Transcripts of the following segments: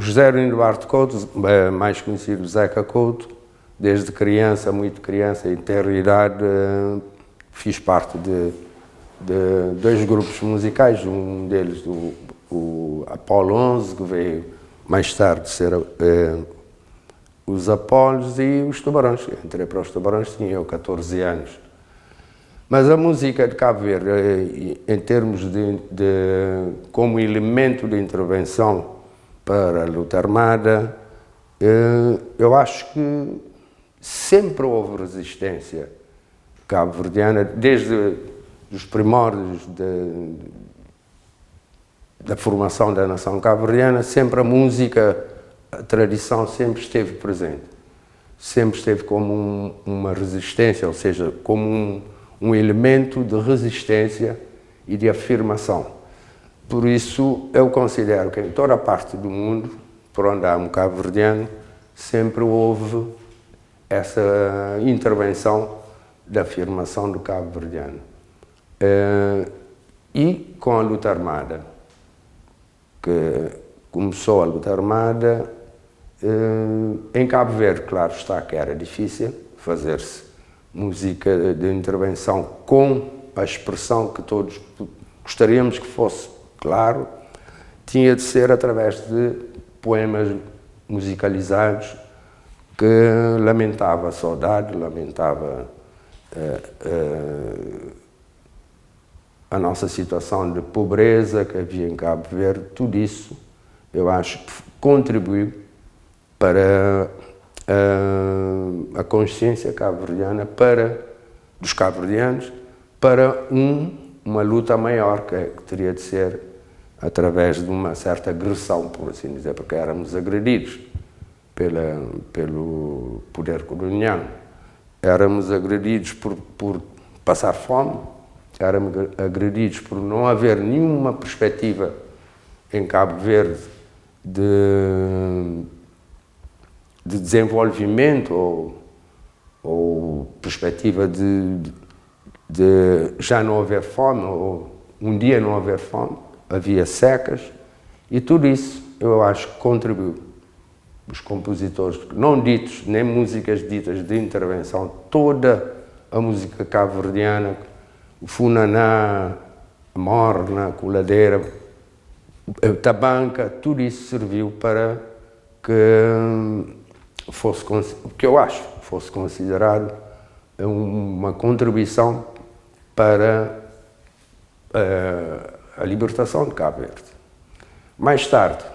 José Duarte Couto, mais conhecido Zeca Couto, desde criança, muito criança, em ter idade, fiz parte de dois grupos musicais, um deles o Apolo 11, que veio mais tarde ser os Apolos, e os Tubarões. Entrei para os Tubarões, tinha eu 14 anos. Mas a música de Cabo Verde, em termos como elemento de intervenção para a luta armada, eu acho que sempre houve resistência cabo-verdiana, desde os primórdios da formação da nação cabo-verdiana. Sempre a música, a tradição sempre esteve presente, sempre esteve como uma resistência, ou seja, como um elemento de resistência e de afirmação. Por isso, eu considero que em toda a parte do mundo, por onde há um cabo-verdiano, sempre houve essa intervenção da afirmação do cabo-verdiano. E com a luta armada, que começou a luta armada, em Cabo Verde, claro está que era difícil fazer-se música de intervenção com a expressão que todos gostaríamos que fosse claro, tinha de ser através de poemas musicalizados que lamentava a saudade, lamentava a nossa situação de pobreza que havia em Cabo Verde. Tudo isso, eu acho que contribuiu para a consciência cabo-verdiana, dos cabo-verdianos, para uma luta maior, que teria de ser através de uma certa agressão, por assim dizer, porque éramos agredidos pelo poder colonial, éramos agredidos por passar fome, éramos agredidos por não haver nenhuma perspectiva em Cabo Verde de desenvolvimento ou perspectiva de já não haver fome, ou um dia não haver fome. Havia secas, e tudo isso eu acho que contribuiu. Os compositores não ditos, nem músicas ditas de intervenção, toda a música cabo-verdiana, o funaná, a morna, a coladeira, a tabanca, tudo isso serviu para que fosse, que eu acho, fosse considerado uma contribuição para a libertação de Cabo Verde. Mais tarde,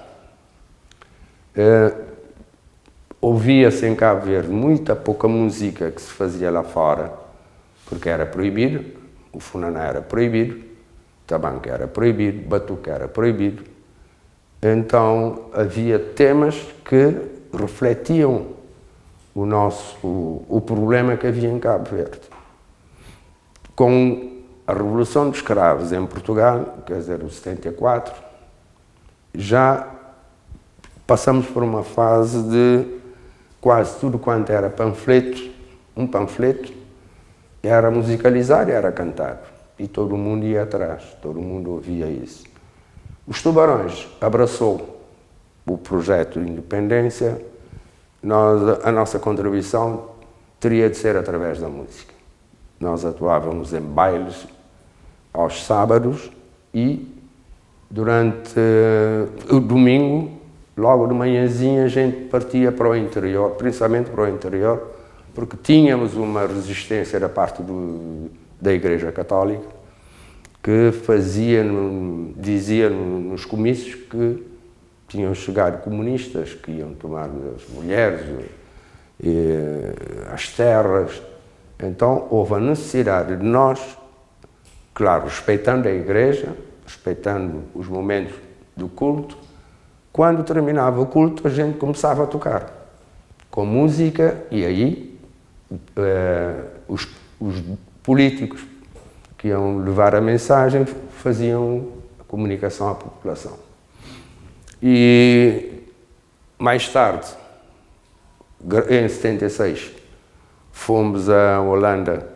ouvia-se em Cabo Verde muita pouca música que se fazia lá fora, porque era proibido, o funaná era proibido, o tabanca era proibido, o batuque era proibido. Então havia temas que refletiam o problema que havia em Cabo Verde. Com a Revolução dos Cravos em Portugal, quer dizer, o 74, já passamos por uma fase de quase tudo quanto era panfleto, um panfleto, era musicalizado, era cantado, e todo mundo ia atrás, todo mundo ouvia isso. Os Tubarões abraçou o projeto de independência. A nossa contribuição teria de ser através da música. Nós atuávamos em bailes aos sábados e durante o domingo, logo de manhãzinha, a gente partia para o interior, principalmente para o interior, porque tínhamos uma resistência da parte da Igreja Católica, que dizia nos comícios que tinham chegado comunistas que iam tomar as mulheres, as terras. Então houve a necessidade de nós, claro, respeitando a Igreja, respeitando os momentos do culto. Quando terminava o culto, a gente começava a tocar com música, e aí os políticos que iam levar a mensagem faziam a comunicação à população. E mais tarde, em 76, fomos à Holanda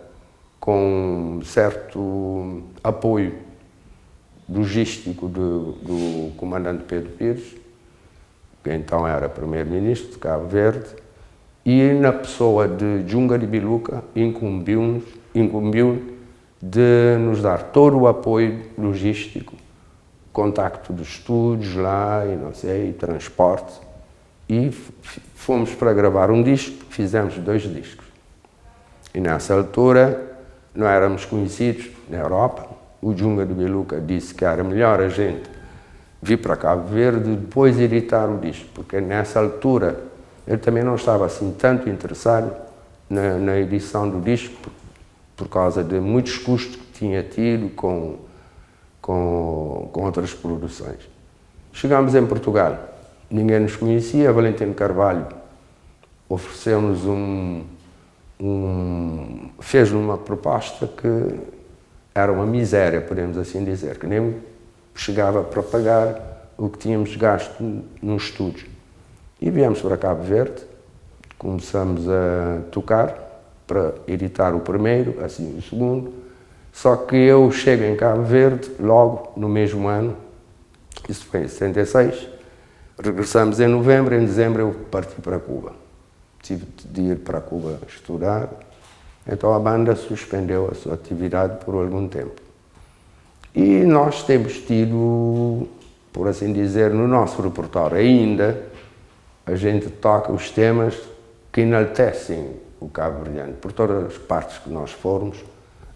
com certo apoio logístico do comandante Pedro Pires, que então era primeiro-ministro de Cabo Verde, e na pessoa de Djunga de Biluca incumbiu de nos dar todo o apoio logístico, contacto de estúdios lá e não sei, transporte, e fomos para gravar um disco, fizemos 2 discos. E nessa altura não éramos conhecidos na Europa. O Djunga de Biluca disse que era melhor a gente vir para Cabo Verde e depois editar o disco, porque nessa altura ele também não estava assim tanto interessado na edição do disco, por causa de muitos custos que tinha tido com outras produções. Chegámos em Portugal, ninguém nos conhecia, Valentino Carvalho ofereceu-nos fez-nos uma proposta que era uma miséria, podemos assim dizer, que nem chegava para pagar o que tínhamos gasto num estúdio. E viemos para Cabo Verde, começamos a tocar para editar o primeiro, assim o segundo, só que eu chego em Cabo Verde logo no mesmo ano, isso foi em 76, regressamos em novembro, em dezembro eu parti para Cuba. Tive de ir para Cuba estudar, então a banda suspendeu a sua atividade por algum tempo. E nós temos tido, por assim dizer, no nosso repertório ainda, a gente toca os temas que enaltecem o cabo-verdiano. Por todas as partes que nós formos,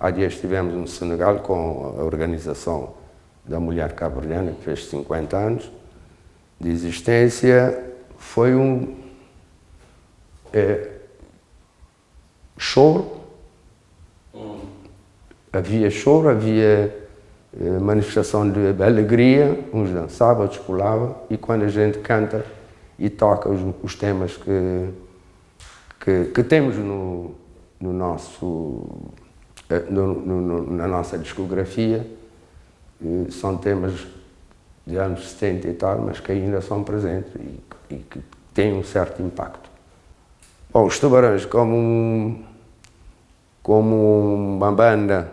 há dias estivemos no Senegal com a organização da Mulher Cabo-Verdiana, que fez 50 anos de existência. Foi um choro, havia manifestação de alegria, uns dançavam, outros pulavam, e quando a gente canta e toca os temas que temos na nossa discografia, são temas de anos 70 e tal, mas que ainda são presentes e que têm um certo impacto. Bom, os Tubarões, como uma banda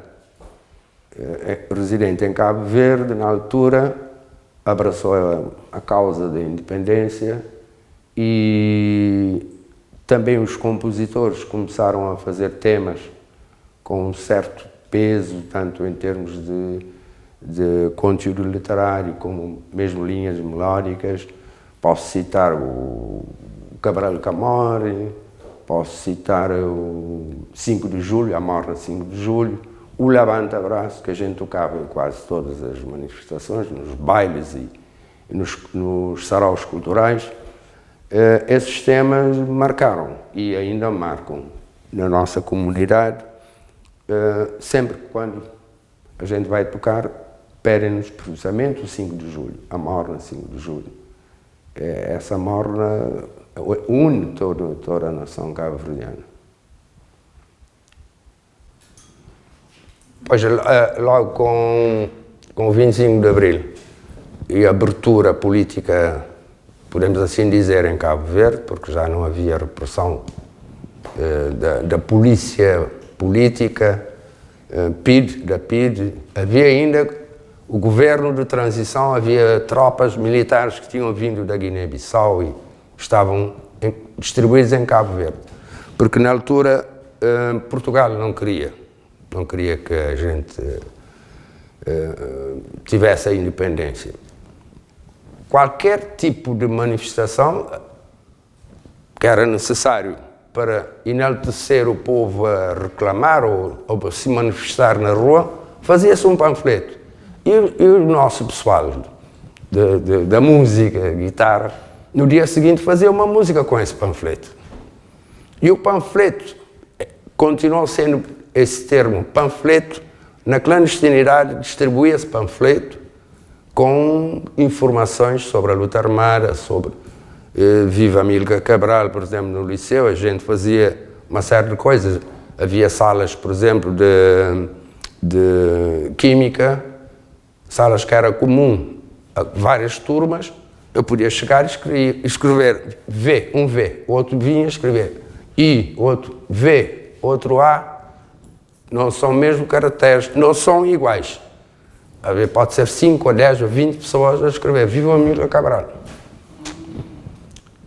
residente em Cabo Verde, na altura, abraçou a causa da independência e também os compositores começaram a fazer temas com um certo peso, tanto em termos de conteúdo literário, como mesmo linhas melódicas. Posso citar o Cabral Camori, posso citar o 5 de Julho, a Morna 5 de Julho, o Levanta Braço, que a gente tocava em quase todas as manifestações, nos bailes e nos saraus culturais. Esses temas marcaram e ainda marcam na nossa comunidade. Sempre que quando a gente vai tocar, pedem-nos precisamente o 5 de Julho, a Morna 5 de Julho. Essa morna une toda a nação cabo-verdiana. Pois, logo com o 25 de Abril e a abertura política, podemos assim dizer, em Cabo Verde, porque já não havia repressão da polícia política, da PID, havia ainda o governo de transição, havia tropas militares que tinham vindo da Guiné-Bissau e estavam distribuídos em Cabo Verde, porque na altura Portugal não queria que a gente tivesse a independência. Qualquer tipo de manifestação que era necessário para enaltecer o povo a reclamar ou se manifestar na rua, fazia-se um panfleto. E o nosso pessoal da música, guitarra, no dia seguinte fazia uma música com esse panfleto. E o panfleto continuou sendo esse termo, panfleto. Na clandestinidade distribuía-se panfleto com informações sobre a luta armada, sobre Viva Amílcar Cabral, por exemplo, no liceu. A gente fazia uma série de coisas. Havia salas, por exemplo, de química, salas que era comum a várias turmas. Eu podia chegar e escrever V, um V, o outro vinha escrever I, outro V, outro A. Não são mesmo caracteres, não são iguais. Pode ser 5 ou 10 ou 20 pessoas a escrever Viva Amílcar Cabral.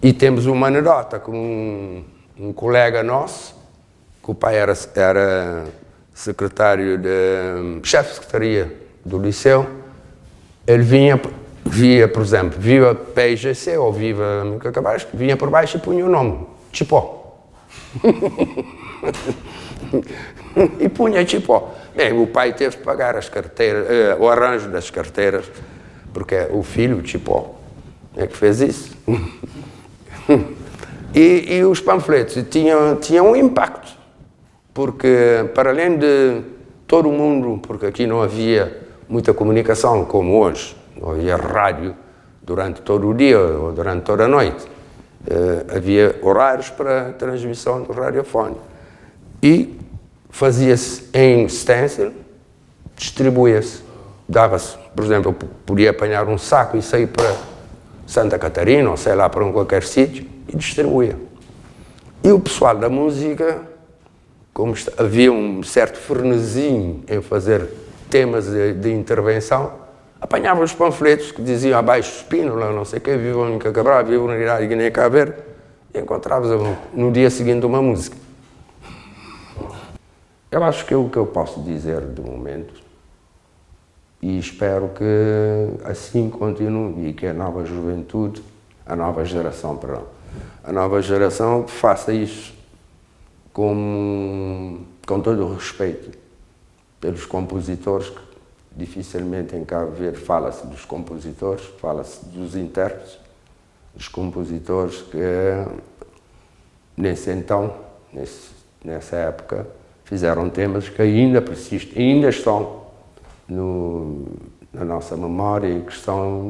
E temos uma anedota com um colega nosso, que o pai era secretário chefe de secretaria do liceu. Ele via, por exemplo, viva PIGC ou viva Cabais, vinha por baixo e punha o nome, Cipó. E punha Cipó. Bem, o pai teve que pagar as carteiras, o arranjo das carteiras, porque o filho, Cipó, é que fez isso. E os panfletos tinham um impacto, porque para além de todo o mundo, porque aqui não havia muita comunicação como hoje, não havia rádio durante todo o dia ou durante toda a noite, havia horários para transmissão do radiofone e fazia-se em stencil, distribuía-se, dava-se, por exemplo, eu podia apanhar um saco e sair para Santa Catarina ou sei lá para qualquer sítio e distribuía. E o pessoal da música, como havia um certo frenesim em fazer temas de intervenção, apanhava os panfletos que diziam abaixo Espínola, não sei o quê, viva a Única Cabral, viva a Unidade de Guiné-Cabo Verde, e encontravas no dia seguinte uma música. Eu acho que o que eu posso dizer de momento, e espero que assim continue, e que a nova juventude, a nova geração faça isso com todo o respeito pelos compositores, que dificilmente em Cabo Verde fala-se dos compositores, fala-se dos intérpretes, dos compositores que nessa época, fizeram temas que ainda persistem, ainda estão na nossa memória e que estão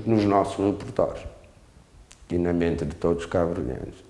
nos nossos repertórios e na mente de todos os cabo-verdianos.